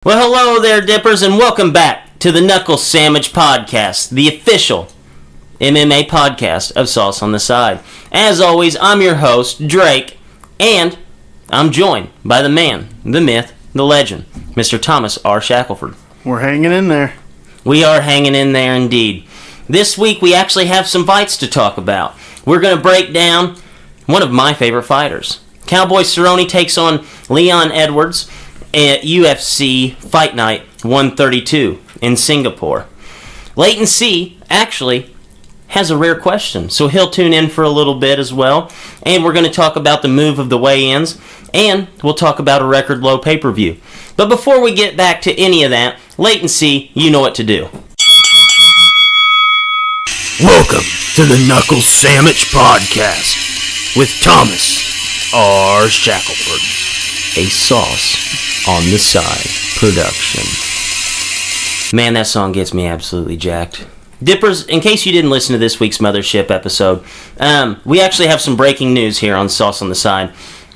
Well, hello there, Dippers, and welcome back to the Knuckle Sammich podcast, the official MMA podcast of Sauce on the Side. As always, I'm your host, Drake, and I'm joined by the man, the myth, the legend, Mr. Thomas R. Shackelford. We're hanging in there. We are hanging in there indeed. This week, we actually have some fights to talk about. We're going to break down one of my favorite fighters. Cowboy Cerrone takes on Leon Edwards at UFC Fight Night 132 in Singapore. Leighton C. actually has a rare question, so he'll tune in for a little bit as well. And we're going to talk about the move of the weigh-ins, and we'll talk about a record low pay-per-view. But before we get back to any of that, Leighton C., you know what to do. Welcome to the Knuckle Sammich podcast with Thomas R. Shackelford, A Sauce on the Side production. Man, that song gets me absolutely jacked. Dippers, in case you didn't listen to this week's Mothership episode, we actually have some breaking news here on Sauce on the Side.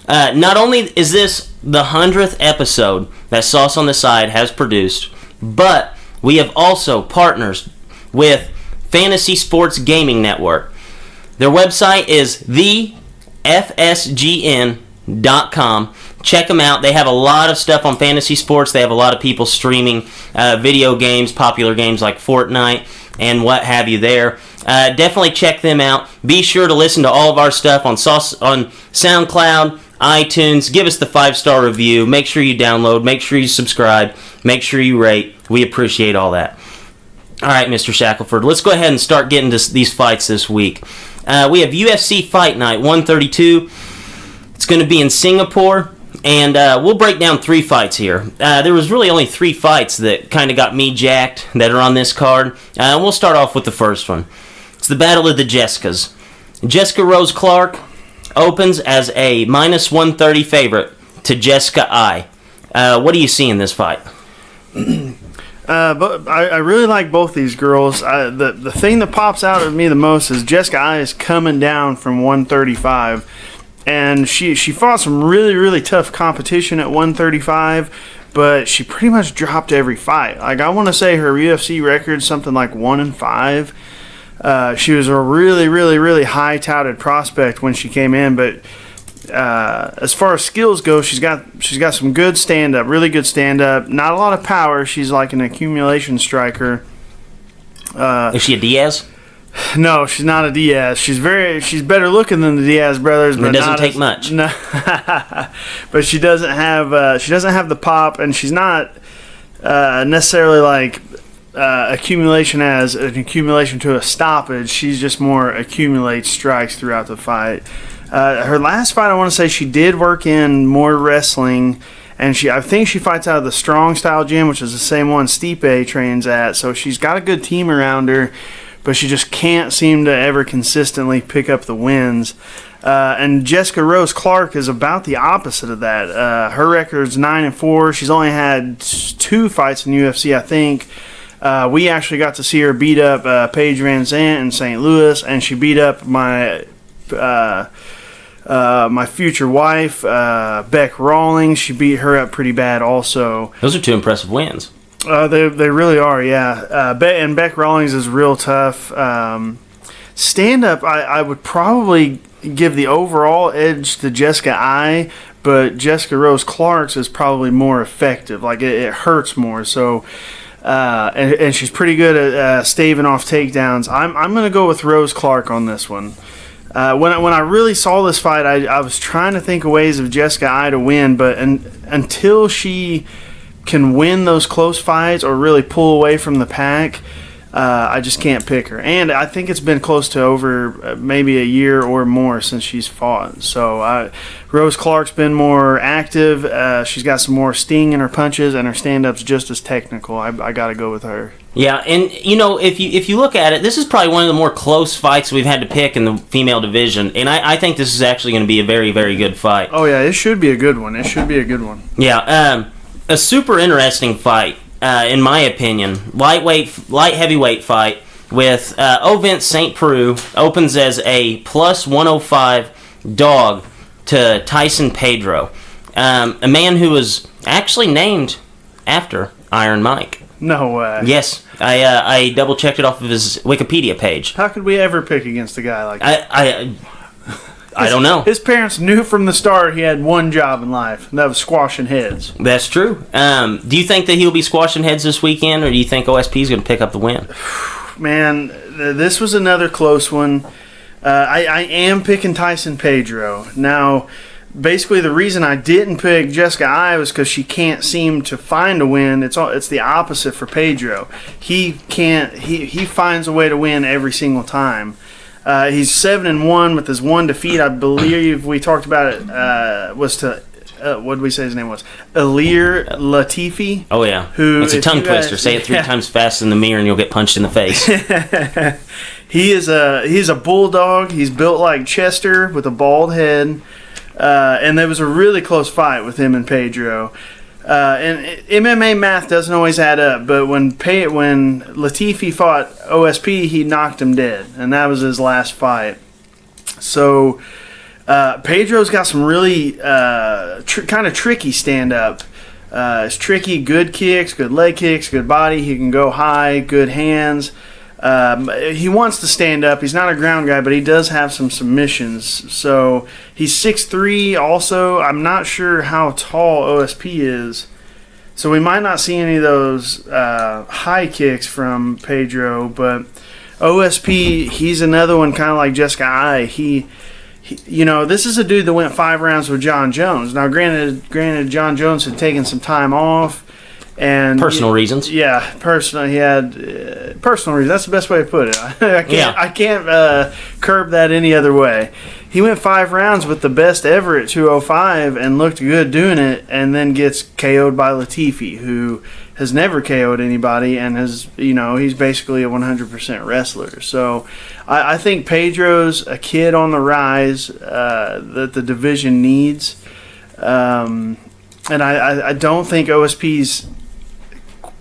Not only is this the 100th episode that Sauce on the Side has produced, but we have also partners with Fantasy Sports Gaming Network. Their website is thefsgn.com. Check them out. They have a lot of stuff on fantasy sports. They have a lot of people streaming video games, popular games like Fortnite and what have you there. Definitely check them out. Be sure to listen to all of our stuff on SoundCloud, iTunes. Give us the 5-star review. Make sure you download. Make sure you subscribe. Make sure you rate. We appreciate all that. All right, Mr. Shackelford, let's go ahead and start getting to these fights this week. We have UFC Fight Night 132. It's going to be in Singapore. And we'll break down 3 fights here. There was really only 3 fights that kind of got me jacked that are on this card. We'll start off with the first one. It's the Battle of the Jessicas. Jessica Rose Clark opens as a minus 130 favorite to Jessica I. What do you see in this fight? But I really like both these girls. The thing that pops out at me the most is Jessica I is coming down from 135. And she fought some really, really tough competition at 135, but she pretty much dropped every fight. Like, I want to say her UFC record's something like 1-5. She was a really, really, really high-touted prospect when she came in, but as far as skills go, she's got some good stand-up, really good stand-up. Not a lot of power. She's like an accumulation striker. Is she a Diaz? No, she's not a Diaz. She's better looking than the Diaz brothers, but it doesn't take much. No, but she doesn't have the pop, and she's not necessarily like accumulation as an accumulation to a stoppage. She's just more accumulates strikes throughout the fight. Her last fight, I want to say she did work in more wrestling, and I think she fights out of the Strong Style Gym, which is the same one Stipe trains at. So she's got a good team around her, but she just can't seem to ever consistently pick up the wins. And Jessica Rose Clark is about the opposite of that. Her record's 9-4. She's only had 2 fights in UFC, I think. We actually got to see her beat up Paige Van Zant in St. Louis, and she beat up my future wife, Beck Rawlings. She beat her up pretty bad also. Those are 2 impressive wins. They really are, yeah. And Beck Rawlings is real tough. Stand-up, I would probably give the overall edge to Jessica I, but Jessica Rose Clark's is probably more effective. Like, it hurts more. So, and she's pretty good at staving off takedowns. I'm going to go with Rose Clark on this one. When I really saw this fight, I was trying to think of ways of Jessica I to win, but until she can win those close fights or really pull away from the pack, I just can't pick her. And I think it's been close to over maybe a year or more since she's fought. So Rose Clark's been more active. She's got some more sting in her punches, and her stand-up's just as technical. I got to go with her. Yeah, and if you look at it, this is probably one of the more close fights we've had to pick in the female division, and I think this is actually going to be a very, very good fight. Oh yeah, it should be a good one. Yeah, a super interesting fight, in my opinion. Light heavyweight fight with Ovent St. Preux opens as a plus 105 dog to Tyson Pedro, a man who was actually named after Iron Mike. No way. Yes, I double checked it off of his Wikipedia page. How could we ever pick against a guy like that? I don't know. His parents knew from the start he had one job in life, and that was squashing heads. That's true. Do you think that he'll be squashing heads this weekend, or do you think OSP is going to pick up the win? Man, this was another close one. I am picking Tyson Pedro. Now, basically the reason I didn't pick Jessica Ai was because she can't seem to find a win. It's the opposite for Pedro. He finds a way to win every single time. He's 7-1 with his one defeat. I believe we talked about it. Was to what did we say his name was? Ilir Latifi. Oh yeah, it's a tongue twister. Say it 3 times fast in the mirror, and you'll get punched in the face. He's a bulldog. He's built like Chester with a bald head. And there was a really close fight with him and Pedro. And MMA math doesn't always add up, but when Latifi fought OSP, he knocked him dead, and that was his last fight. So Pedro's got some really kind of tricky stand-up. It's tricky, good kicks, good leg kicks, good body. He can go high, good hands. He wants to stand up. He's not a ground guy, but he does have some submissions. So he's 6'3". Also, I'm not sure how tall OSP is. So we might not see any of those high kicks from Pedro. But OSP, he's another one kind of like Jessica Ai. He, this is a dude that went 5 rounds with John Jones. Now, granted, John Jones had taken some time off. And personal reasons. Yeah, personal. He had personal reasons. That's the best way to put it. I can't curb that any other way. He went 5 rounds with the best ever at 205 and looked good doing it, and then gets KO'd by Latifi, who has never KO'd anybody, and he's basically a 100% wrestler. So I think Pedro's a kid on the rise that the division needs, and I don't think OSP's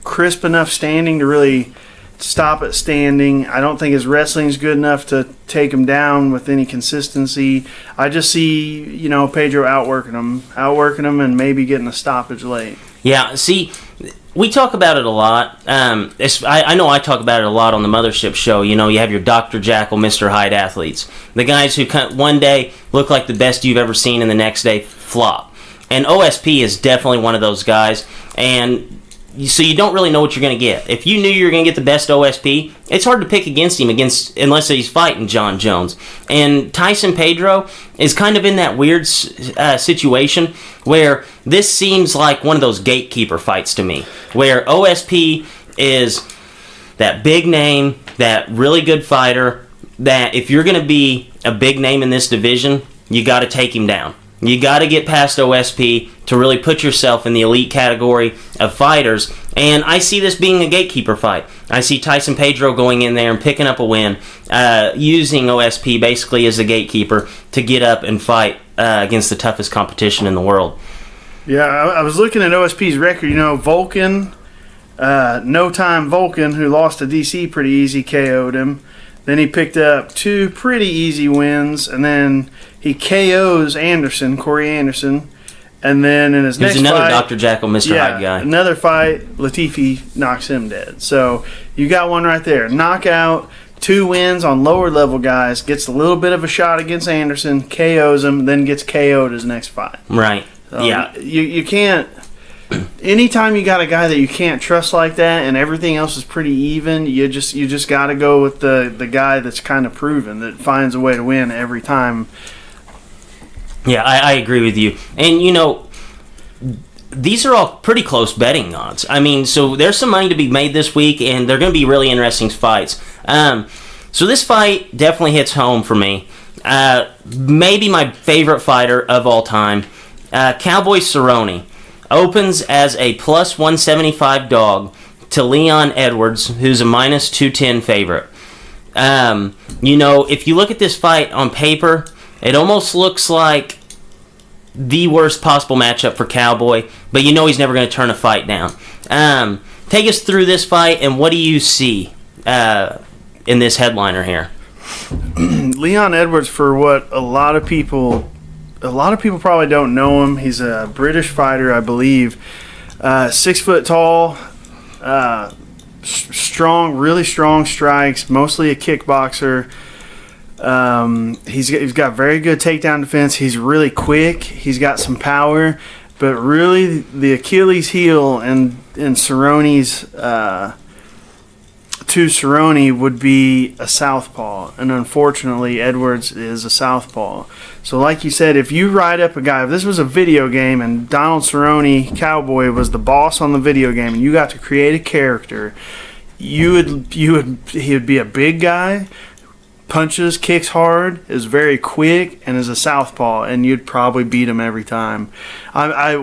crisp enough standing to really stop it standing. I don't think his wrestling's good enough to take him down with any consistency. I just see, Pedro outworking him and maybe getting a stoppage late. Yeah, see, we talk about it a lot. I know I talk about it a lot on the Mothership show. You have your Dr. Jackal, Mr. Hyde athletes. The guys who one day look like the best you've ever seen and the next day flop. And OSP is definitely one of those guys. And so you don't really know what you're going to get. If you knew you were going to get the best OSP, it's hard to pick against him unless he's fighting John Jones. And Tyson Pedro is kind of in that weird situation where this seems like one of those gatekeeper fights to me, where OSP is that big name, that really good fighter, that if you're going to be a big name in this division, you got to take him down. You got to get past OSP to really put yourself in the elite category of fighters. And I see this being a gatekeeper fight. I see Tyson Pedro going in there and picking up a win, using OSP basically as a gatekeeper to get up and fight against the toughest competition in the world. Yeah, I was looking at OSP's record. Vulcan, No Time Vulcan, who lost to DC pretty easy, KO'd him. Then he picked up 2 pretty easy wins, and then he KOs Corey Anderson, and then in his next fight... He's another Dr. Jackal, Mr. Hyde guy. Another fight, Latifi knocks him dead. So you got one right there. Knockout, 2 wins on lower-level guys, gets a little bit of a shot against Anderson, KOs him, then gets KO'd his next fight. Right, so yeah. You can't... Anytime you got a guy that you can't trust like that and everything else is pretty even, you just got to go with the guy that's kind of proven, that finds a way to win every time. Yeah, I agree with you. And, these are all pretty close betting odds. I mean, so there's some money to be made this week, and they're going to be really interesting fights. So this fight definitely hits home for me. Maybe my favorite fighter of all time, Cowboy Cerrone. Opens as a plus 175 dog to Leon Edwards, who's a minus 210 favorite. If you look at this fight on paper, it almost looks like the worst possible matchup for Cowboy, but he's never going to turn a fight down. Take us through this fight, and what do you see in this headliner here? Leon Edwards, for what a lot of people probably don't know him. He's a British fighter, I believe. 6 foot tall, strong, really strong strikes, mostly a kickboxer. He's got very good takedown defense. He's really quick. He's got some power, but really the Achilles heel in Cerrone's to Cerrone would be a southpaw, and unfortunately Edwards is a southpaw. So like you said, if you ride up a guy, if this was a video game and Donald Cerrone, Cowboy, was the boss on the video game and you got to create a character, he would be a big guy, punches, kicks hard, is very quick, and is a southpaw, and you'd probably beat him every time. When I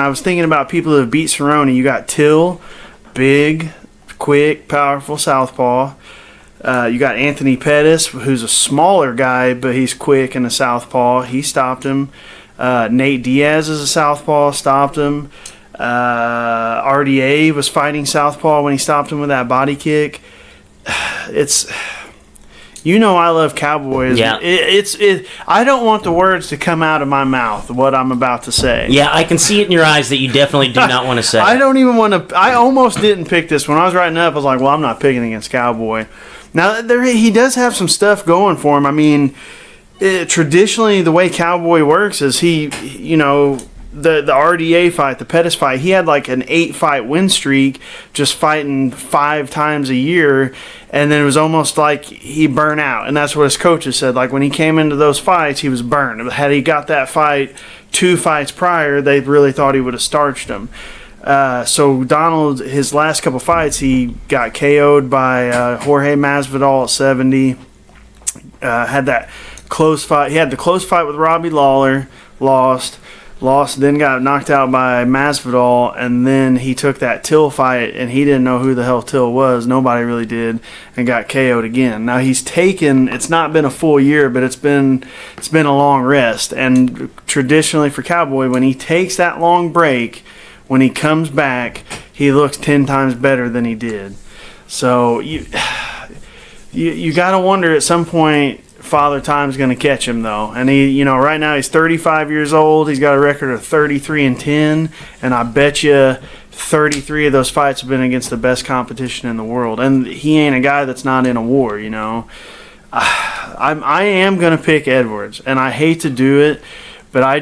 was thinking about people that have beat Cerrone, you got Till, big, quick, powerful southpaw. You got Anthony Pettis, who's a smaller guy, but he's quick and a southpaw. He stopped him. Nate Diaz is a southpaw, stopped him. RDA was fighting southpaw when he stopped him with that body kick. I love Cowboys. Yeah. I don't want the words to come out of my mouth, what I'm about to say. Yeah, I can see it in your eyes that you definitely do not want to say. I don't even want to. I almost didn't pick this. When I was writing up, I was like, well, I'm not picking against Cowboy. Now, he does have some stuff going for him. I mean, traditionally, the way Cowboy works is the RDA fight, the Pettis fight, he had like an 8-fight win streak, just fighting 5 times a year, and then it was almost like he burned out. And that's what his coaches said. Like when he came into those fights, he was burned. Had he got that fight 2 fights prior, they really thought he would have starched him. So Donald, his last couple fights, he got KO'd by Jorge Masvidal at 70. Had that close fight. He had the close fight with Robbie Lawler, lost, then got knocked out by Masvidal, and then he took that Till fight, and he didn't know who the hell Till was. Nobody really did, and got KO'd again. Now it's not been a full year, but it's been a long rest. And traditionally for Cowboy, when he takes that long break, when he comes back, he looks 10 times better than he did. So you got to wonder at some point, Father Time's going to catch him, though. And right now he's 35 years old. He's got a record of 33-10, and I bet you 33 of those fights have been against the best competition in the world. And he ain't a guy that's not in a war, I am going to pick Edwards, and I hate to do it, but I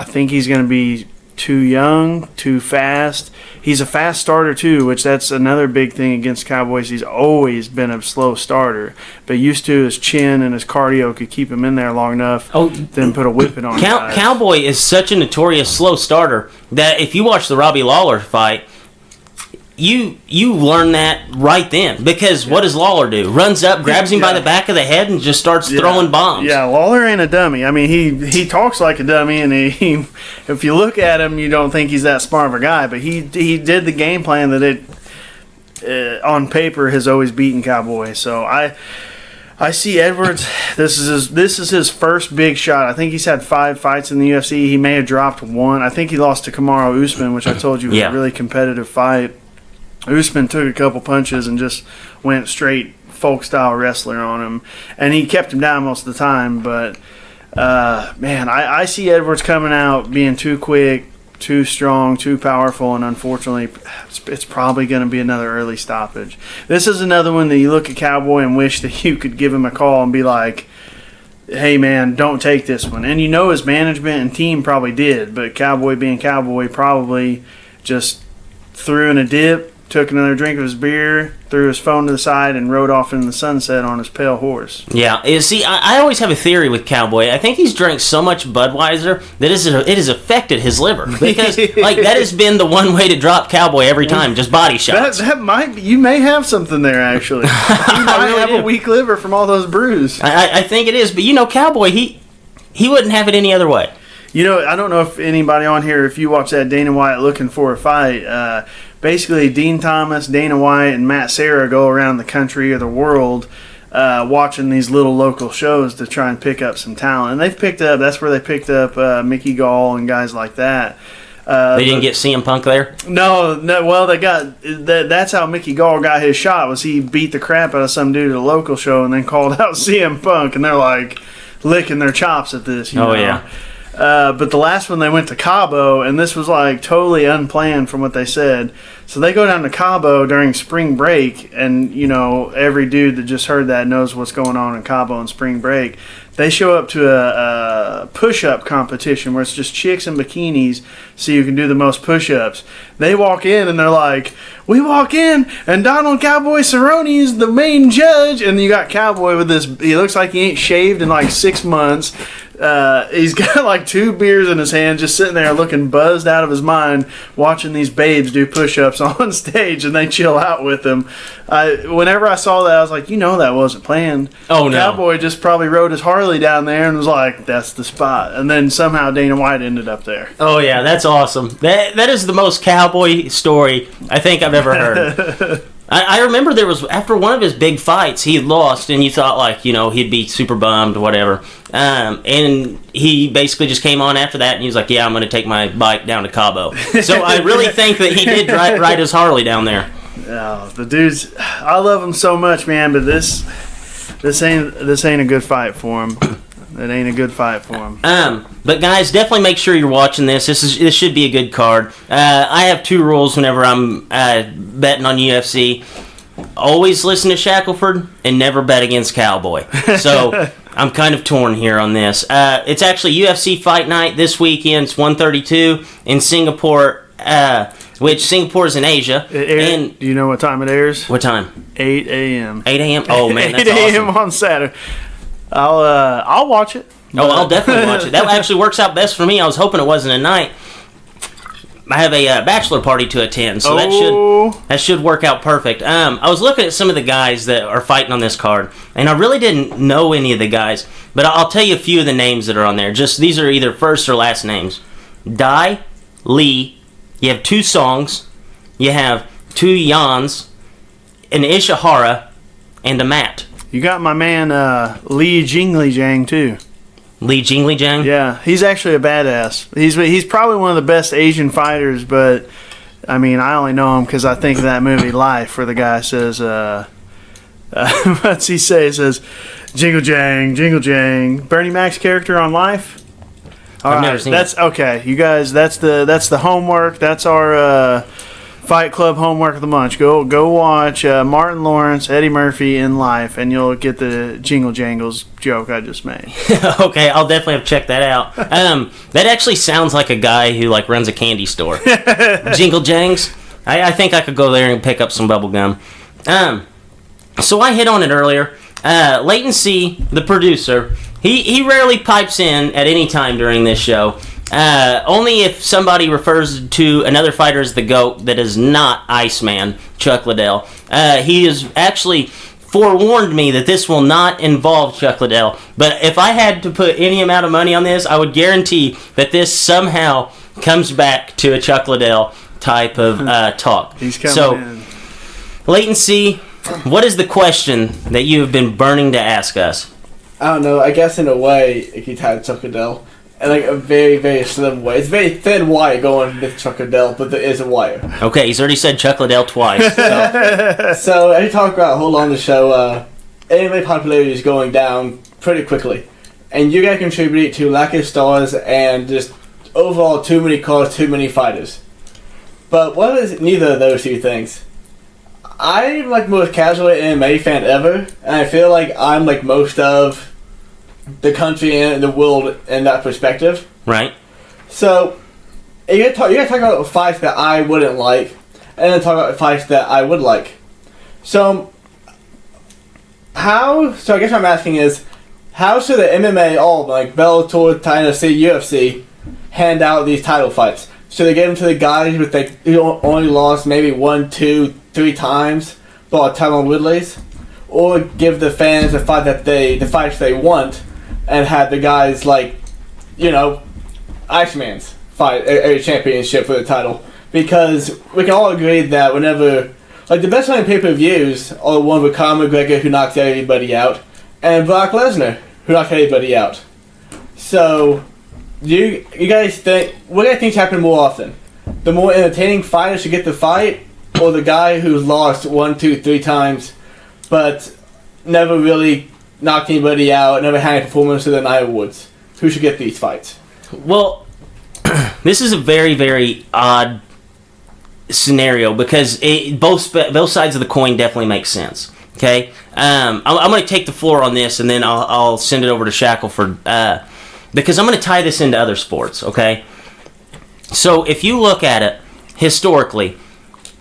think he's going to be too young, too fast. He's a fast starter too, which that's another big thing against Cowboys. He's always been a slow starter, but used to his chin and his cardio could keep him in there long enough. Then put a whipping on. Cowboy is such a notorious slow starter that if you watch the Robbie Lawler fight, you learn that right then, because what does Lawler do? Runs up, grabs him by the back of the head, and just starts throwing bombs. Yeah, Lawler ain't a dummy. I mean, he talks like a dummy, and he if you look at him, you don't think he's that smart of a guy. But he did the game plan that on paper has always beaten Cowboy. So I see Edwards. This is his first big shot. I think he's had 5 fights in the UFC. He may have dropped 1. I think he lost to Kamaru Usman, which I told you was a really competitive fight. Usman took a couple punches and just went straight folk-style wrestler on him. And he kept him down most of the time. But, I see Edwards coming out being too quick, too strong, too powerful, and unfortunately, it's probably going to be another early stoppage. This is another one that you look at Cowboy and wish that you could give him a call and be like, hey, man, don't take this one. And his management and team probably did, but Cowboy being Cowboy probably just threw in a dip, took another drink of his beer, threw his phone to the side, and rode off into the sunset on his pale horse. Yeah, see, I always have a theory with Cowboy. I think he's drank so much Budweiser that it has affected his liver. Because, that has been the one way to drop Cowboy every time, just body shots. You may have something there, actually. You might really have a weak liver from all those brews. I think it is, but Cowboy, he wouldn't have it any other way. I don't know if anybody on here, if you watch that Dana White Looking for a Fight, basically Dean Thomas, Dana White, and Matt Serra go around the country or the world watching these little local shows to try and pick up some talent. And that's where they picked up Mickey Gall and guys like that. They didn't get CM Punk there? No, well, they got that's how Mickey Gall got his shot, was he beat the crap out of some dude at a local show and then called out CM Punk, and they're like licking their chops at this. Yeah. But the last one they went to Cabo, and this was like totally unplanned from what they said. So they go down to Cabo during spring break, and every dude that just heard that knows what's going on in Cabo in spring break. They show up to a push-up competition where it's just chicks in bikinis, so you can do the most push-ups. They walk in and they're like, we walk in and Donald Cowboy Cerrone is the main judge, and you got Cowboy with this. He looks like he ain't shaved in like 6 months. He's got like 2 beers in his hand, just sitting there looking buzzed out of his mind, watching these babes do push-ups on stage, and they chill out with him. Whenever I saw that, I was like, that wasn't planned. Oh, no. Cowboy just probably rode his Harley down there and was like, that's the spot. And then somehow Dana White ended up there. Oh, yeah, that's awesome. That is the most Cowboy story I think I've ever heard. I remember there was, after one of his big fights, he lost, and you thought, like, he'd be super bummed, whatever. And he basically just came on after that, and he was like, yeah, I'm going to take my bike down to Cabo. So I really think that he did ride his Harley down there. Oh, the dudes, I love him so much, man, but this ain't a good fight for him. It ain't a good fight for him. But guys, definitely make sure you're watching this. This should be a good card. I have 2 rules whenever I'm betting on UFC. Always listen to Shackelford and never bet against Cowboy. So I'm kind of torn here on this. It's actually UFC Fight Night this weekend. It's 132 in Singapore, which Singapore is in Asia. And do you know what time it airs? What time? 8 a.m. 8 a.m. Oh man, that's 8 a.m. awesome. on Saturday. I'll watch it. Oh, I'll definitely watch it. That actually works out best for me. I was hoping it wasn't a night. I have a bachelor party to attend, so that should work out perfect. I was looking at some of the guys that are fighting on this card, and I really didn't know any of the guys, but I'll tell you a few of the names that are on there. Just these are either first or last names. Dai, Lee. You have 2 Songs. You have 2 Yans, an Ishihara, and a Matt. You got my man Li Jingliang too. Li Jingliang? Yeah, he's actually a badass. He's probably one of the best Asian fighters, but I mean, I only know him because I think of that movie Life, where the guy says, what's he say? He says, "Jingle Jang, Jingle Jang." Bernie Mac's character on Life. All I've right, never seen that's it. Okay. You guys, that's the homework. That's our Fight Club homework of the month. Go watch Martin Lawrence, Eddie Murphy in Life, and you'll get the Jingle Jangles joke I just made. Okay, I'll definitely have to check that out. That actually sounds like a guy who runs a candy store. Jingle Jangs. I think I could go there and pick up some bubble gum. So I hit on it earlier. Leighton C., the producer, he rarely pipes in at any time during this show. Only if somebody refers to another fighter as the GOAT that is not Iceman, Chuck Liddell. He has actually forewarned me that this will not involve Chuck Liddell. But if I had to put any amount of money on this, I would guarantee that this somehow comes back to a Chuck Liddell type of talk. He's coming in. Leighton C., what is the question that you have been burning to ask us? I don't know. I guess in a way, it could tie to Chuck Liddell. And a very, very slim way. It's a very thin wire going with Chuck Liddell, but there is a wire. Okay, he's already said Chuck Liddell twice. So as you talk about hold on the show, anime popularity is going down pretty quickly. And you guys contribute to lack of stars and just overall too many cars, too many fighters. But what is neither of those 2 things? I'm most casual anime fan ever, and I feel like I'm most of the country and the world in that perspective. Right. So, you gotta talk about fights that I wouldn't like, and then talk about fights that I would like. So I guess what I'm asking is, how should the MMA, all Bellator, TNC, UFC, hand out these title fights? Should they give them to the guys who only lost maybe 1, 2, 3 times, but Tyron Woodley's? Or give the fans the fights they want, and have the guys Iceman's fight a championship for the title? Because we can all agree that whenever the best selling pay-per-views are one with Conor McGregor, who knocked everybody out, and Brock Lesnar, who knocked everybody out. So you guys think, what do you think should happen more often? The more entertaining fighter should get the fight, or the guy who's lost 1, 2, 3 times but never really knocked anybody out, never had a performance of the night awards? Who should get these fights? Well, this is a very, very odd scenario because both sides of the coin definitely make sense. Okay, I'm going to take the floor on this, and then I'll send it over to Shackelford because I'm going to tie this into other sports. Okay, so if you look at it historically,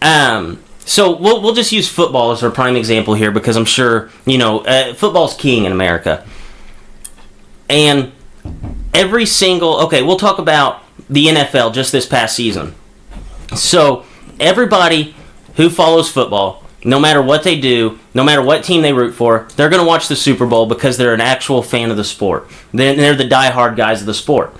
so we'll just use football as our prime example here because I'm sure football's king in America, and we'll talk about the NFL just this past season. So everybody who follows football, no matter what they do, no matter what team they root for, they're going to watch the Super Bowl because they're an actual fan of the sport. They're the diehard guys of the sport.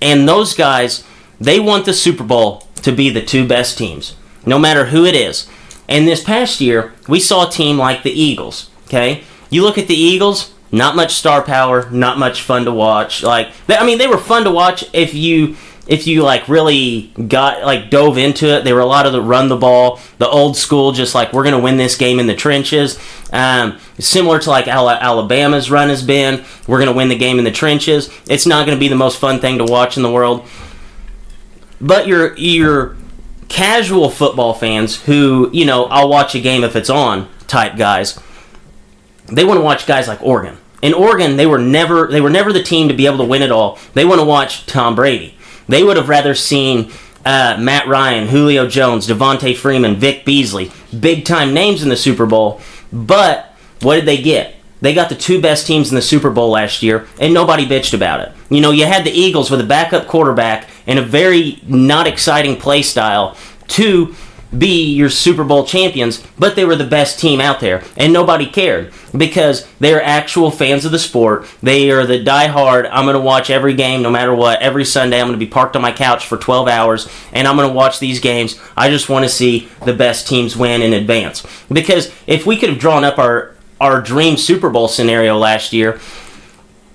And those guys, they want the Super Bowl to be the two best teams, no matter who it is. And this past year, we saw a team like the Eagles, okay? You look at the Eagles, not much star power, not much fun to watch. They were fun to watch if you really dove into it. They were a lot of the run the ball, the old school, just like we're going to win this game in the trenches. Similar to like Alabama's run has been, we're going to win the game in the trenches. It's not going to be the most fun thing to watch in the world. But your casual football fans who, I'll watch a game if it's on type guys, they want to watch guys like Oregon. In Oregon, they were never the team to be able to win it all. They want to watch Tom Brady. They would have rather seen Matt Ryan, Julio Jones, Devontae Freeman, Vic Beasley, big-time names in the Super Bowl. But what did they get? They got the two best teams in the Super Bowl last year, and nobody bitched about it. You had the Eagles with a backup quarterback and a very not exciting play style to be your Super Bowl champions, but they were the best team out there, and nobody cared because they're actual fans of the sport. They are the diehard, I'm going to watch every game no matter what. Every Sunday I'm going to be parked on my couch for 12 hours, and I'm going to watch these games. I just want to see the best teams win in advance. Because if we could have drawn up our dream Super Bowl scenario last year,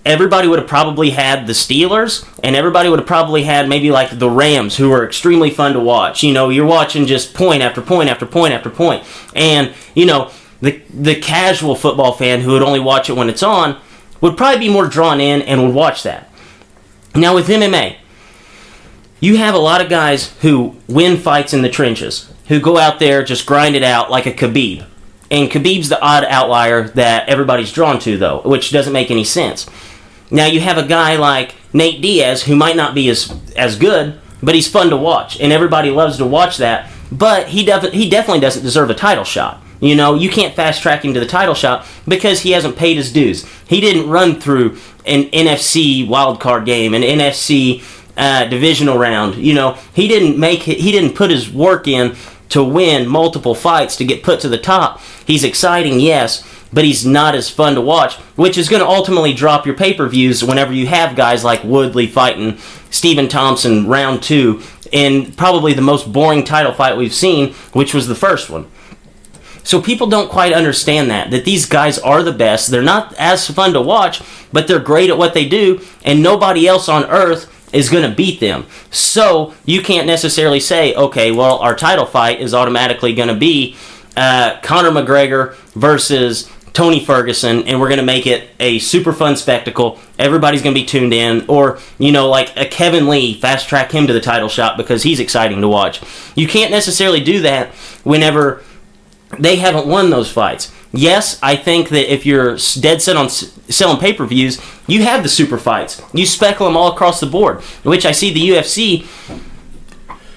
everybody would have probably had the Steelers, and everybody would have probably had maybe like the Rams, who are extremely fun to watch. You're watching just point after point after point after point. And, the casual football fan who would only watch it when it's on would probably be more drawn in and would watch that. Now with MMA, you have a lot of guys who win fights in the trenches, who go out there, just grind it out like a Khabib. And Khabib's the odd outlier that everybody's drawn to, though, which doesn't make any sense. Now you have a guy like Nate Diaz, who might not be as good, but he's fun to watch, and everybody loves to watch that. But he definitely doesn't deserve a title shot. You can't fast track him to the title shot because he hasn't paid his dues. He didn't run through an NFC wildcard game, an NFC divisional round. He didn't put his work in to win multiple fights to get put to the top. He's exciting, yes, but he's not as fun to watch, which is going to ultimately drop your pay-per-views whenever you have guys like Woodley fighting Stephen Thompson round 2 in probably the most boring title fight we've seen, which was the first one. So people don't quite understand that these guys are the best. They're not as fun to watch, but they're great at what they do, and nobody else on earth is going to beat them. So you can't necessarily say, okay, well, our title fight is automatically going to be Conor McGregor versus Tony Ferguson, and we're going to make it a super fun spectacle. Everybody's going to be tuned in. Or, like a Kevin Lee, fast track him to the title shot because he's exciting to watch. You can't necessarily do that whenever they haven't won those fights. Yes, I think that if you're dead set on selling pay-per-views, you have the super fights. You speckle them all across the board, which I see the UFC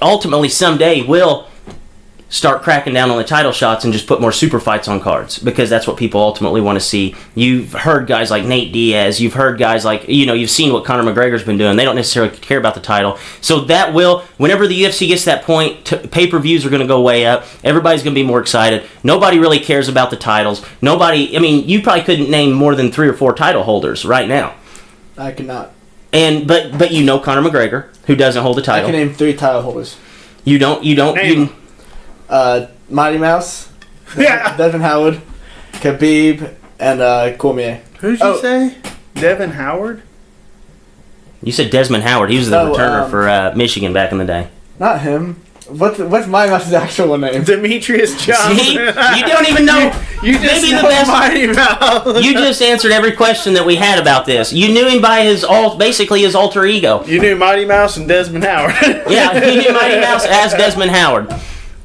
ultimately someday will start cracking down on the title shots and just put more super fights on cards because that's what people ultimately want to see. You've heard guys like Nate Diaz. You've heard guys like, you've seen what Conor McGregor's been doing. They don't necessarily care about the title. So that will, whenever the UFC gets to that point, pay-per-views are going to go way up. Everybody's going to be more excited. Nobody really cares about the titles. You probably couldn't name more than 3 or 4 title holders right now. I could not. But Conor McGregor, who doesn't hold a title. I can name 3 title holders. You don't. Mighty Mouse, Yeah. Devin Howard, Khabib, and Cormier. Who'd you say? Devin Howard? You said Desmond Howard. He was the returner for Michigan back in the day. Not him. What's Mighty Mouse's actual name? Demetrius Johnson. See? You don't even know. You just maybe know the best. Mighty Mouse. You just answered every question that we had about this. You knew him by basically his alter ego. You knew Mighty Mouse and Desmond Howard. Yeah, you knew Mighty Mouse as Desmond Howard.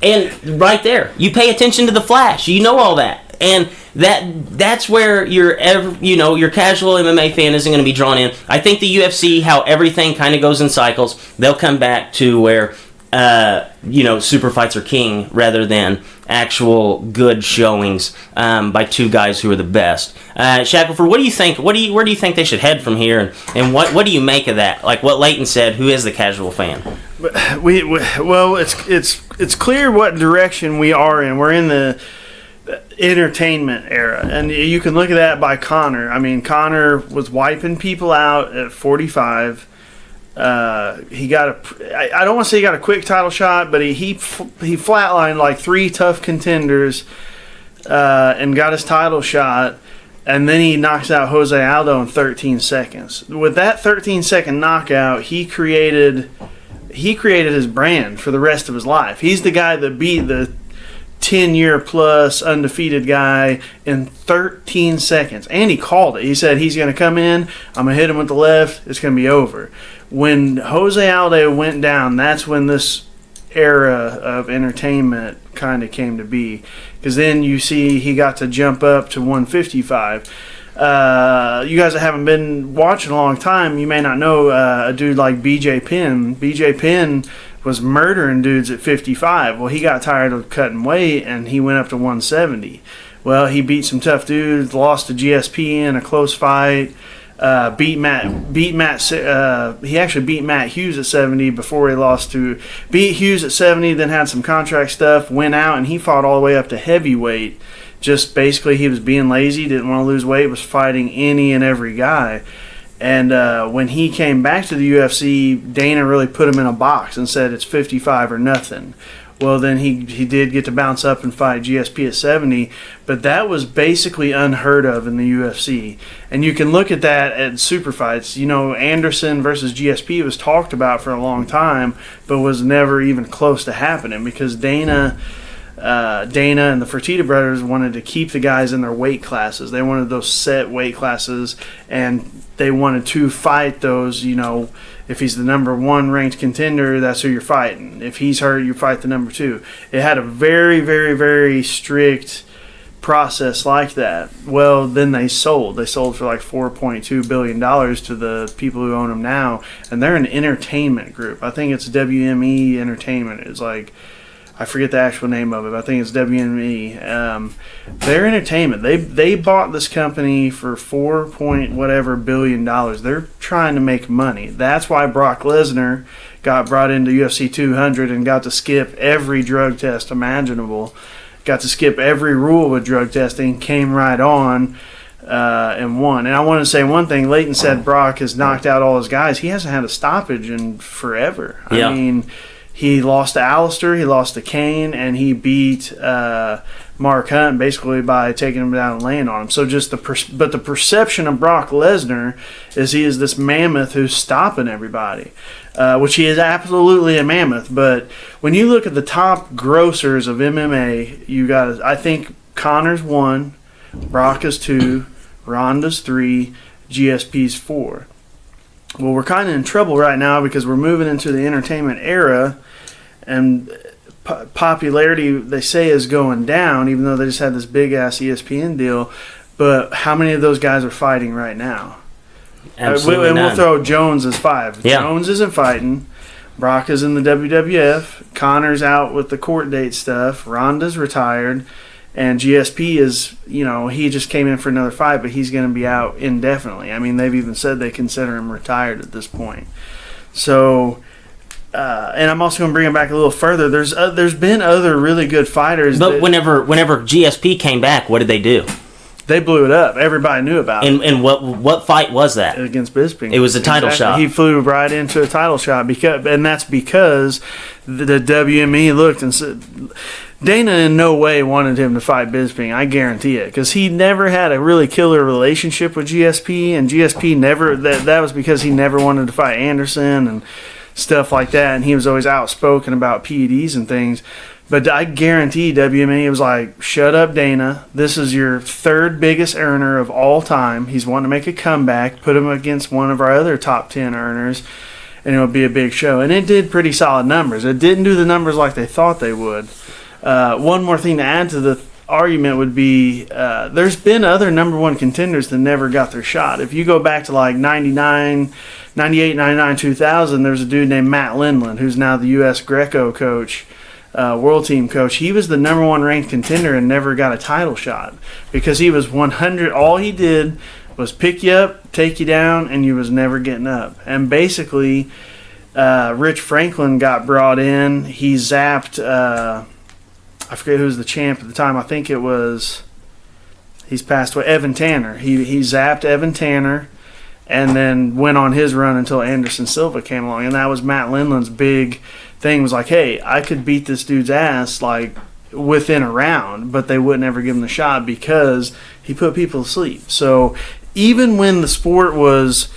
And right there, you pay attention to the Flash. You know all that. And that's where your casual MMA fan isn't going to be drawn in. I think the UFC, how everything kind of goes in cycles, they'll come back to where super fights are king rather than actual good showings by two guys who are the best. Shackelford, what do you think? Where do you think they should head from here? And what do you make of that? Like what Leighton said, who is the casual fan? Well, it's clear what direction we are in. We're in the entertainment era, and you can look at that by Conor. I mean, Conor was wiping people out at 45. He got I don't want to say he got a quick title shot, but he flatlined like 3 tough contenders and got his title shot, and then he knocks out Jose Aldo in 13 seconds. With that 13-second knockout, he created his brand for the rest of his life. He's the guy that beat the 10-year plus undefeated guy in 13 seconds, and he called it. He said he's going to come in, I'm going to hit him with the left, it's going to be over. When Jose Aldo went down, that's when this era of entertainment kind of came to be, because then you see he got to jump up to 155. You guys that haven't been watching a long time, you may not know a dude like BJ Penn. BJ Penn was murdering dudes at 55. Well, he got tired of cutting weight, and he went up to 170. Well, he beat some tough dudes, lost to GSP in a close fight. He actually beat Matt Hughes at 70 before he lost to beat Hughes at 70, then had some contract stuff, went out, and he fought all the way up to heavyweight. Just basically he was being lazy, didn't want to lose weight, was fighting any and every guy. And when he came back to the UFC, Dana really put him in a box and said it's 55 or nothing. Well, then he did get to bounce up and fight GSP at 70, but that was basically unheard of in the UFC. And you can look at that at super fights. You know, Anderson versus GSP was talked about for a long time, but was never even close to happening because Dana and the Fertitta brothers wanted to keep the guys in their weight classes. They wanted those set weight classes, and they wanted to fight those, if he's the number 1 ranked contender, that's who you're fighting. If he's hurt, you fight the number 2. It had a very, very, very strict process like that. Well, then they sold. They sold for like $4.2 billion to the people who own them now, and they're an entertainment group. I think it's WME Entertainment. It's like, I forget the actual name of it, but I think it's WME. They're entertainment. They bought this company for $4 billion. They're trying to make money. That's why Brock Lesnar got brought into UFC 200 and got to skip every drug test imaginable. Got to skip every rule with drug testing, came right on and won. And I want to say one thing. Leighton said Brock has knocked out all his guys. He hasn't had a stoppage in forever. Yeah. I mean, he lost to Alistair, he lost to Kane, and he beat Mark Hunt basically by taking him down and laying on him. So just the perception of Brock Lesnar is he is this mammoth who's stopping everybody, which he is absolutely a mammoth. But when you look at the top grossers of MMA, I think Conor's 1, Brock is 2, Ronda's 3, GSP's 4. Well, we're kind of in trouble right now because we're moving into the entertainment era, and popularity, they say, is going down, even though they just had this big-ass ESPN deal. But how many of those guys are fighting right now? Absolutely and none. we'll throw Jones as 5. Yeah. Jones isn't fighting. Brock is in the WWF. Conor's out with the court date stuff. Ronda's retired. And GSP is, he just came in for another fight, but he's going to be out indefinitely. I mean, they've even said they consider him retired at this point. So, and I'm also going to bring him back a little further. There's been other really good fighters. But whenever GSP came back, what did they do? They blew it up. Everybody knew about it. And what fight was that? Against Bisping. It was a title shot. He flew right into a title shot, and that's because the WME looked and said, Dana in no way wanted him to fight Bisping. I guarantee it, because he never had a really killer relationship with GSP, and GSP never. That was because he never wanted to fight Anderson, and stuff like that, and he was always outspoken about PEDs and things. But I guarantee WME was like, shut up, Dana. This is your third biggest earner of all time. He's wanting to make a comeback, put him against one of our other top 10 earners, and it would be a big show. And it did pretty solid numbers. It didn't do the numbers like they thought they would. One more thing to add to the argument would be there's been other number one contenders that never got their shot. If you go back to like 99, 98, 99, 2000, there's a dude named Matt Lindland, who's now the U.S. Greco coach. World team coach. He was the number one ranked contender and never got a title shot because he was 100. All he did was pick you up, take you down, and you was never getting up. And basically, Rich Franklin got brought in. He zapped, I forget who was the champ at the time. I think he's passed away, Evan Tanner. He zapped Evan Tanner and then went on his run until Anderson Silva came along. And that was Matt Lindland's big thing, was like, hey, I could beat this dude's ass like within a round, but they wouldn't ever give him the shot because he put people to sleep. So even when the sport was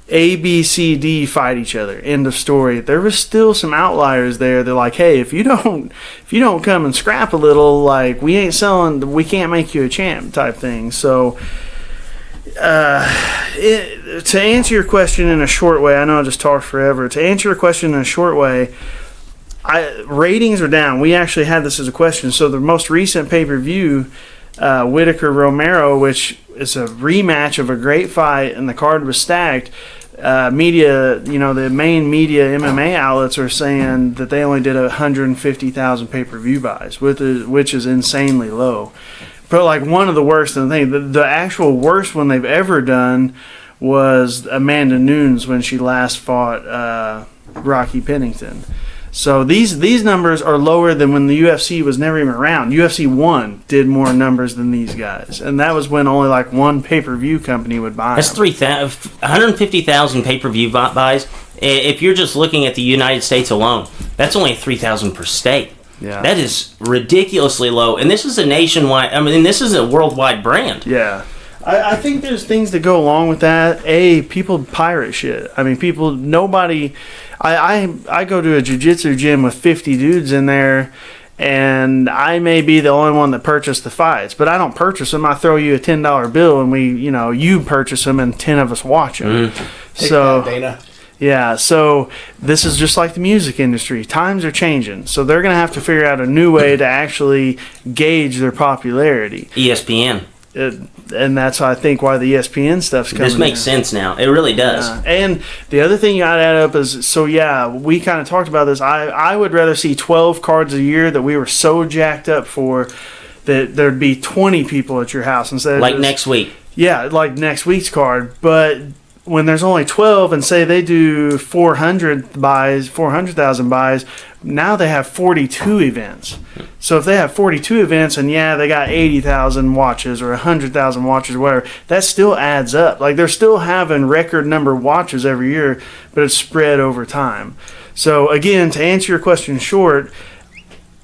A, B, C, D fight each other, end of story, there was still some outliers there. They're like, hey, if you don't come and scrap a little, like, we can't make you a champ type thing. So to answer your question in a short way, I know I just talked forever. To answer your question in a short way, ratings are down. We actually had this as a question. So the most recent pay-per-view, Whitaker-Romero, which is a rematch of a great fight, and the card was stacked. Media, the main media MMA outlets are saying that they only did 150,000 pay-per-view buys, which is insanely low. But like one of the worst the actual worst one they've ever done was Amanda Nunes when she last fought Rocky Pennington. So these numbers are lower than when the UFC was never even around. UFC 1 did more numbers than these guys, and that was when only like one pay-per-view company would buy That's them. 150,000 pay-per-view buys. If you're just looking at the United States alone, that's only 3,000 per state. Yeah. That is ridiculously low, and this is a nationwide. I mean, this is a worldwide brand. Yeah. I think there's things that go along with that. People pirate shit. I mean, I go to a jiu-jitsu gym with 50 dudes in there, and I may be the only one that purchased the fights, but I don't purchase them. I throw you a $10 bill, and you purchase them, and 10 of us watch them. So, Dana. Yeah, so this is just like the music industry. Times are changing, so they're going to have to figure out a new way to actually gauge their popularity. ESPN. And that's, I think, why the ESPN stuff's coming. This makes sense now. It really does. And the other thing you got to add up is, we kind of talked about this. I would rather see 12 cards a year that we were so jacked up for that there'd be 20 people at your house instead of like next week. Yeah, like next week's card. But when there's only 12 and say they do 400,000 buys, now they have 42 events. So if they have 42 events and they got 80,000 watches or 100,000 watches or whatever, that still adds up. Like they're still having record number of watches every year, but it's spread over time. So again, to answer your question short,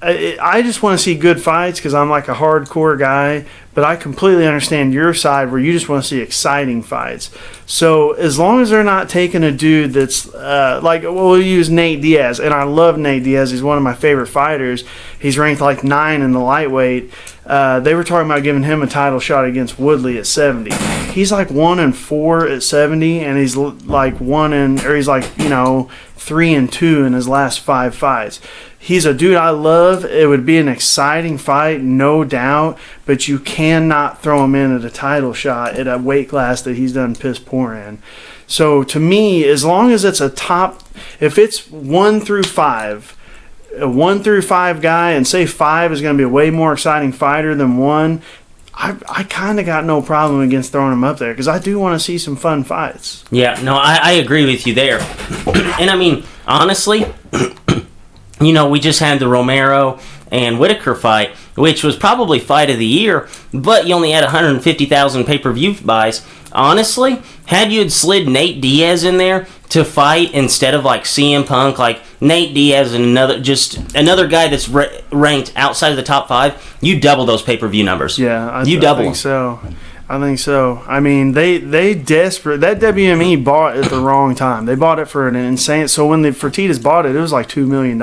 I just want to see good fights because I'm like a hardcore guy, but I completely understand your side where you just want to see exciting fights. So as long as they're not taking a dude that's we'll use Nate Diaz, and I love Nate Diaz. He's one of my favorite fighters. He's ranked like 9 in the lightweight. They were talking about giving him a title shot against Woodley at 70. He's like 1-4 at 70, and he's like 3-2 in his last 5 fights. He's a dude I love. It would be an exciting fight, no doubt, but you cannot throw him in at a title shot at a weight class that he's done piss poor in. So to me, as long as it's if it's 1 through 5, a 1 through 5 guy, and say 5 is going to be a way more exciting fighter than 1, I kind of got no problem against throwing him up there because I do want to see some fun fights. Yeah, no, I agree with you there. And I mean, honestly, we just had the Romero and Whitaker fight, which was probably fight of the year, but you only had 150,000 pay-per-view buys. Honestly, had you had slid Nate Diaz in there to fight instead of like CM Punk, like Nate Diaz and another guy that's ranked outside of the top 5, you double those pay-per-view numbers. Yeah, I double think so. I think so. I mean, they desperate. That WME bought at the wrong time. They bought it for an insane. So when the Fertittas bought it, it was like $2 million.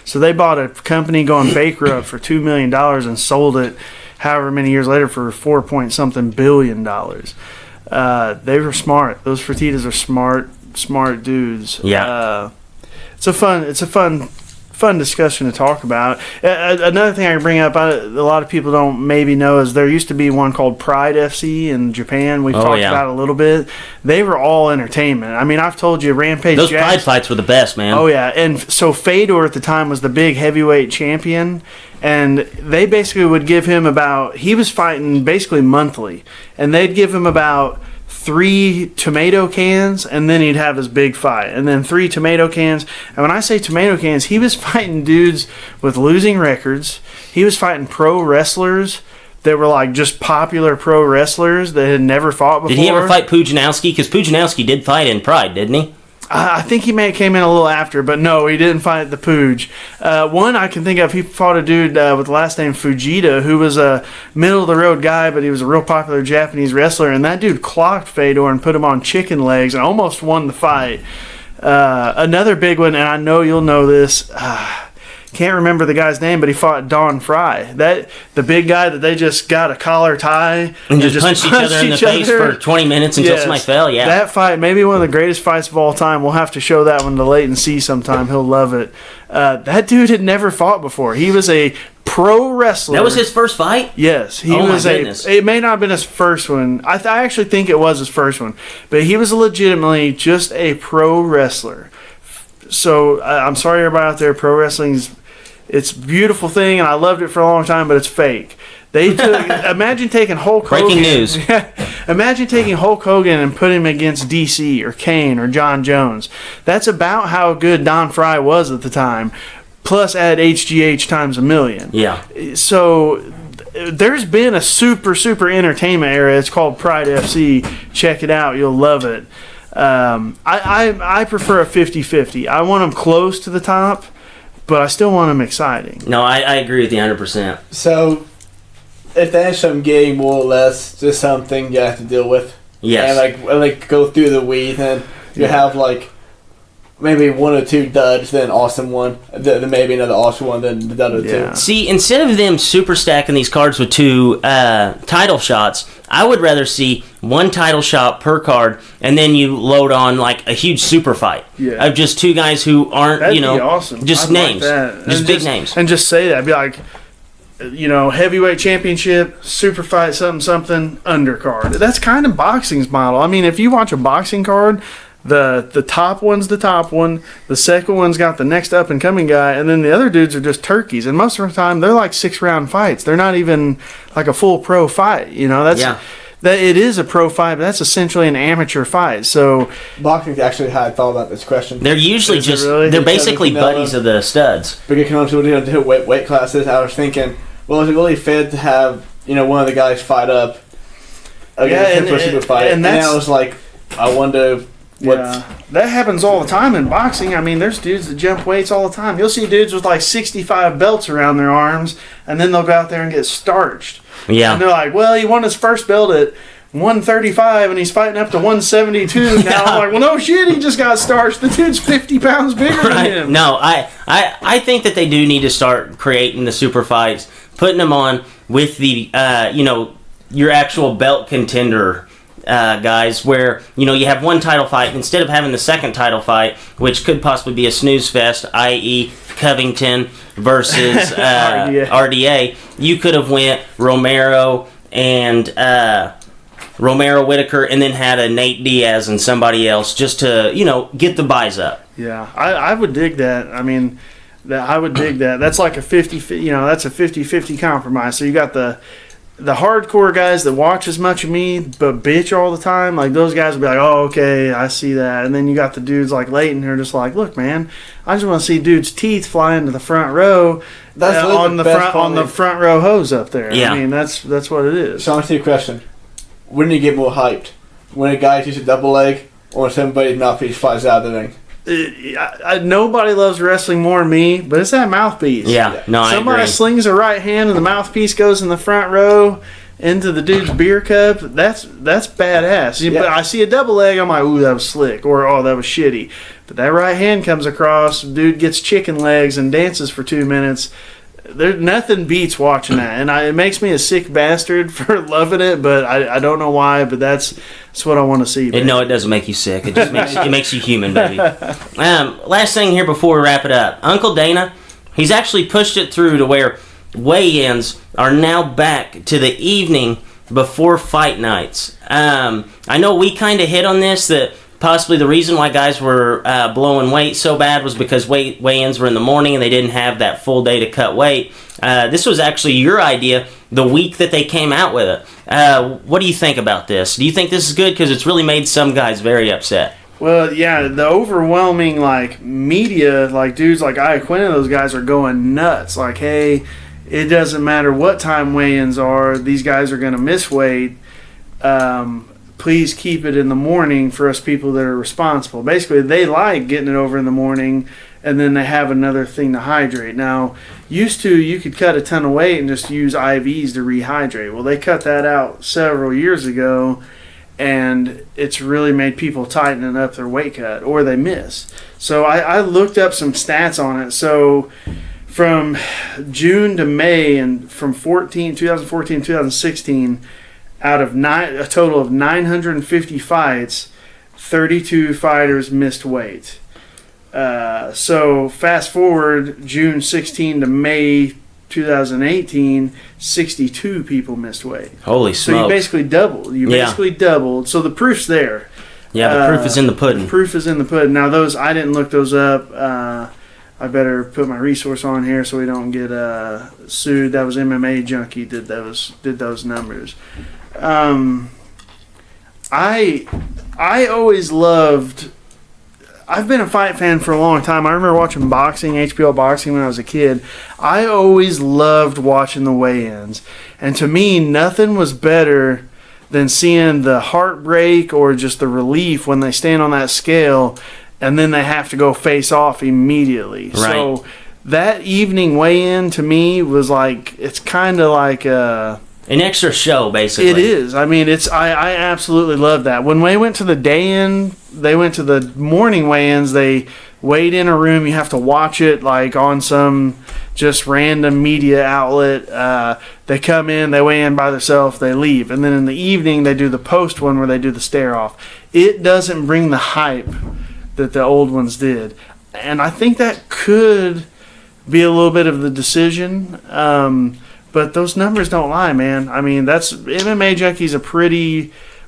So they bought a company going bankrupt for $2 million and sold it however many years later for $4 billion. They were smart. Those Fertittas are smart dudes. Yeah. It's a fun discussion to talk about. Another thing I can bring up, a lot of people don't maybe know, is there used to be one called Pride FC in Japan. We've talked about it a little bit. They were all entertainment. I mean, I've told you, Rampage Those Pride fights were the best, man. Oh, yeah. And so Fedor at the time was the big heavyweight champion, and they basically would give him he was fighting basically monthly, and they'd give him about 3 tomato cans, and then he'd have his big fight, and then 3 tomato cans. And when I say tomato cans, he was fighting dudes with losing records. He was fighting pro wrestlers that were like just popular pro wrestlers that had never fought before. Did he ever fight Pujanowski? Because Pujanowski did fight in Pride, didn't he? I think he may have came in a little after, but no, he didn't fight the Pooj. One I can think of, he fought a dude with the last name Fujita, who was a middle-of-the-road guy, but he was a real popular Japanese wrestler, and that dude clocked Fedor and put him on chicken legs and almost won the fight. Another big one, and I know you'll know this, can't remember the guy's name, but he fought Don Fry. The big guy that they just got a collar tie and just punched each other in the face for 20 minutes until somebody fell. Yeah, that fight, maybe one of the greatest fights of all time. We'll have to show that one to Leighton C sometime. He'll love it. That dude had never fought before. He was a pro wrestler. That was his first fight? Yes, he was. My goodness. It may not have been his first one. I actually think it was his first one, but he was legitimately just a pro wrestler. So I'm sorry, everybody out there. Pro wrestling's it's a beautiful thing, and I loved it for a long time, but it's fake. They took. Imagine taking Hulk Hogan. Breaking news. Imagine taking Hulk Hogan and putting him against DC or Kane or John Jones. That's about how good Don Fry was at the time. Plus, add HGH times a million. Yeah. So there's been a super entertainment era. It's called Pride FC. Check it out. You'll love it. I prefer a 50-50. I want them close to the top, but I still want them exciting. No, I agree with you 100%. So, if they end up getting more or less just something you have to deal with, yes, and like go through the weed, and you have like maybe 1 or 2 duds, then awesome one, then maybe another awesome one, then the dud or 2. See, instead of them super stacking these cards with 2 title shots, I would rather see 1 title shot per card, and then you load on like a huge super fight of just 2 guys who aren't, That'd be awesome. just I'd names, like just big names, and just say that. Be like, heavyweight championship, super fight, something, undercard. That's kind of boxing's model. I mean, if you watch a boxing card, the top one's the top one, the second one's got the next up and coming guy, and then the other dudes are just turkeys. And most of the time, they're like 6-round fights. They're not even like a full pro fight. That it is a pro fight, but that's essentially an amateur fight. So boxing's actually how I thought about this question. They're usually they're basically buddies of the studs. But getting on to different weight classes, I was thinking, well, is it really fair to have one of the guys fight up against him for a super fight? And then I was like, I wonder. That happens all the time in boxing. I mean, there's dudes that jump weights all the time. You'll see dudes with like 65 belts around their arms, and then they'll go out there and get starched. Yeah. And they're like, well, he won his first belt at 135, and he's fighting up to 172 now. I'm like, well, no shit, he just got starched. The dude's 50 pounds bigger than him. No, I think that they do need to start creating the super fights, putting them on with the, your actual belt contender guys, where you have 1 title fight instead of having the second title fight, which could possibly be a snooze fest, i.e. Covington versus RDA. You could have went Romero and Romero Whitaker, and then had a Nate Diaz and somebody else just to get the buys up. Yeah, I would dig that. I mean, I would dig that. That's like a 50. That's a 50-50 compromise. So you got the hardcore guys that watch as much of me but bitch all the time, like those guys will be like, oh, okay, I see that. And then you got the dudes like Leighton who are just like, look, man, I just want to see dudes' teeth fly into the front row. That's on the front row hose up there. Yeah. I mean, that's what it is. So I'll ask you a question. When do you get more hyped? When a guy takes a double leg, or when somebody's mouthpiece flies out of the ring? Nobody loves wrestling more than me, but it's that mouthpiece. Yeah, no, I agree. Somebody slings a right hand and the mouthpiece goes in the front row. into the dude's beer cup, that's badass. Yeah. But I see a double leg, I'm like, ooh, that was slick, or oh, that was shitty. But that right hand comes across, dude gets chicken legs and dances for 2 minutes. There's nothing beats watching that, and it makes me a sick bastard for loving it. But I don't know why, but that's what I want to see. No, it doesn't make you sick. It just makes you human, baby. Last thing here before we wrap it up, Uncle Dana, he's actually pushed it through to where weigh-ins are now back to the evening before fight nights. I know we kind of hit on this, that possibly the reason why guys were blowing weight so bad was because weigh-ins were in the morning and they didn't have that full day to cut weight. This was actually your idea the week that they came out with it. What do you think about this? Do you think this is good? Because it's really made some guys very upset. Well, yeah, the overwhelming media, dudes like Iaquinta, those guys are going nuts. Like, hey, it doesn't matter what time weigh-ins are, these guys are going to miss weight. Please keep it in the morning for us people that are responsible. Basically, they like getting it over in the morning, and then they have another thing to hydrate. Now, used to, you could cut a ton of weight and just use IVs to rehydrate. Well, they cut that out several years ago, and it's really made people tighten up their weight cut, or they miss. So I looked up some stats on it. So from June to May, and from 2014 to 2016, out of a total of 950 fights, 32 fighters missed weight. So fast forward June 16 to May 2018, 62 people missed weight. Holy smokes. So you basically doubled. Basically doubled. So the proof's there. Yeah, the proof is in the pudding. The proof is in the pudding. Now those, I didn't look those up. I better put my resource on here so we don't get sued. That was MMA Junkie did those numbers. I always loved. I've been a fight fan for a long time. I remember watching boxing, HBO boxing, when I was a kid. I always loved watching the weigh-ins, and to me, nothing was better than seeing the heartbreak or just the relief when they stand on that scale, and then they have to go face off immediately. Right. So that evening weigh-in to me was it's kind of like a. An extra show, basically. It is. I mean, I absolutely love that. When they went to the morning weigh-ins, they weighed in a room. You have to watch it on some just random media outlet. They come in, they weigh in by themselves, they leave. And then in the evening, they do the post one where they do the stare-off. It doesn't bring the hype that the old ones did. And I think that could be a little bit of the decision. But those numbers don't lie, man. I mean, that's MMA Junkie's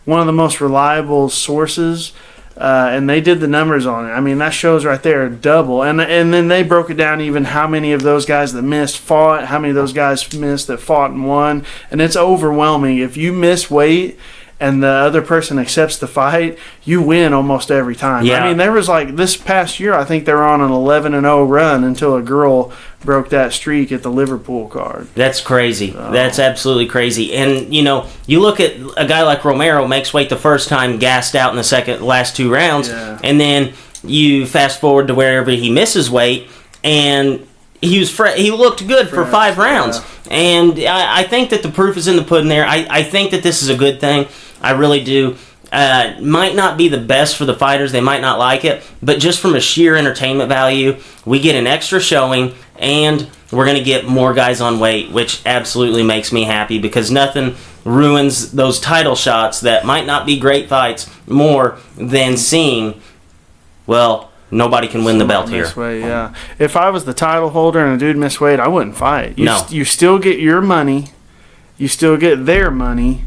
one of the most reliable sources, and they did the numbers on it. I mean, that shows right there double, and then they broke it down even how many of those guys that missed fought, how many of those guys missed that fought and won, and it's overwhelming. If you miss weight and the other person accepts the fight, you win almost every time. Yeah. I mean, there was this past year, I think they were on an 11-0 run until a girl broke that streak at the Liverpool card. That's crazy. That's absolutely crazy. And, you look at a guy like Romero, makes weight the first time, gassed out in the last two rounds, and then you fast forward to wherever he misses weight, and he looked good for 5 rounds. Yeah. And I think that the proof is in the pudding there. I think that this is a good thing. I really do. Might not be the best for the fighters. They might not like it. But just from a sheer entertainment value, we get an extra showing, and we're going to get more guys on weight, which absolutely makes me happy, because nothing ruins those title shots that might not be great fights more than seeing, nobody can win the belt here. Weight, yeah. If I was the title holder and a dude missed weight, I wouldn't fight. You still get your money. You still get their money.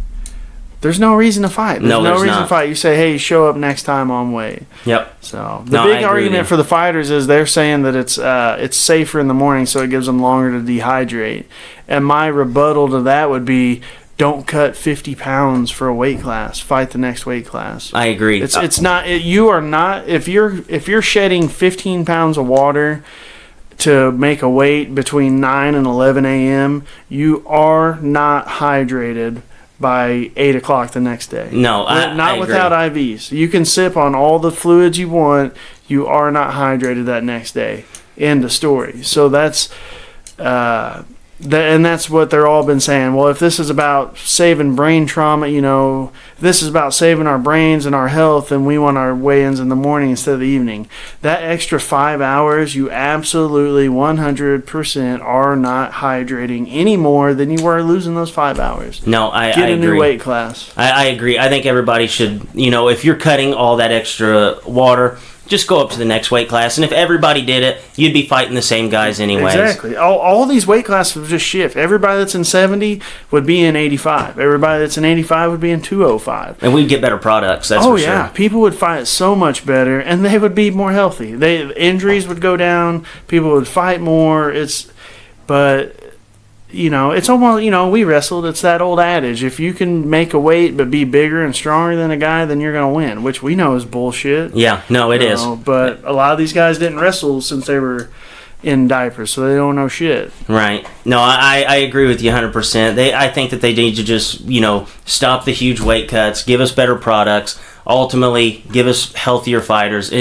There's no reason to fight. There's no reason to fight. You say, hey, show up next time on weight. Yep. So the big argument for the fighters is they're saying that it's safer in the morning, so it gives them longer to dehydrate. And my rebuttal to that would be, don't cut 50 pounds for a weight class. Fight the next weight class. I agree. It's not. You are not. If you're shedding 15 pounds of water to make a weight between 9 and 11 a.m., you are not hydrated by 8 o'clock the next day. No, not without IVs. You can sip on all the fluids you want. You are not hydrated that next day. End of story. So that's And that's what they're all been saying. Well, if this is about saving brain trauma, if this is about saving our brains and our health, and we want our weigh-ins in the morning instead of the evening. That extra 5 hours, you absolutely 100% are not hydrating any more than you were losing those 5 hours. No, I Get a agree. new weight class. I agree. I think everybody should, if you're cutting all that extra water, just go up to the next weight class. And if everybody did it, you'd be fighting the same guys anyways. Exactly. All these weight classes would just shift. Everybody that's in 70 would be in 85. Everybody that's in 85 would be in 205. And we'd get better products, that's for yeah. sure. People would fight so much better, and they would be more healthy. Injuries would go down. People would fight more. But it's almost, we wrestled. It's that old adage. If you can make a weight but be bigger and stronger than a guy, then you're going to win, which we know is bullshit. Yeah, no, it is. But a lot of these guys didn't wrestle since they were in diapers, so they don't know shit. Right. No, I agree with you 100%. I think that they need to just, stop the huge weight cuts, give us better products, ultimately give us healthier fighters.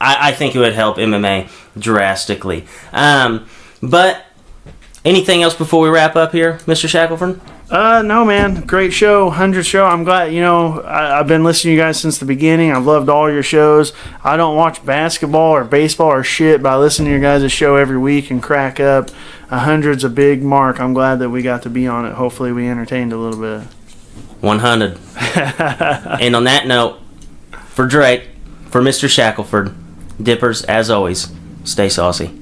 I think it would help MMA drastically. But anything else before we wrap up here, Mr. Shackelford? No, man. Great show. 100th show. I'm glad, I've been listening to you guys since the beginning. I've loved all your shows. I don't watch basketball or baseball or shit, but I listen to your guys' show every week and crack up. 100's a big mark. I'm glad that we got to be on it. Hopefully we entertained a little bit. 100. And on that note, for Drake, for Mr. Shackelford, Dippers, as always, stay saucy.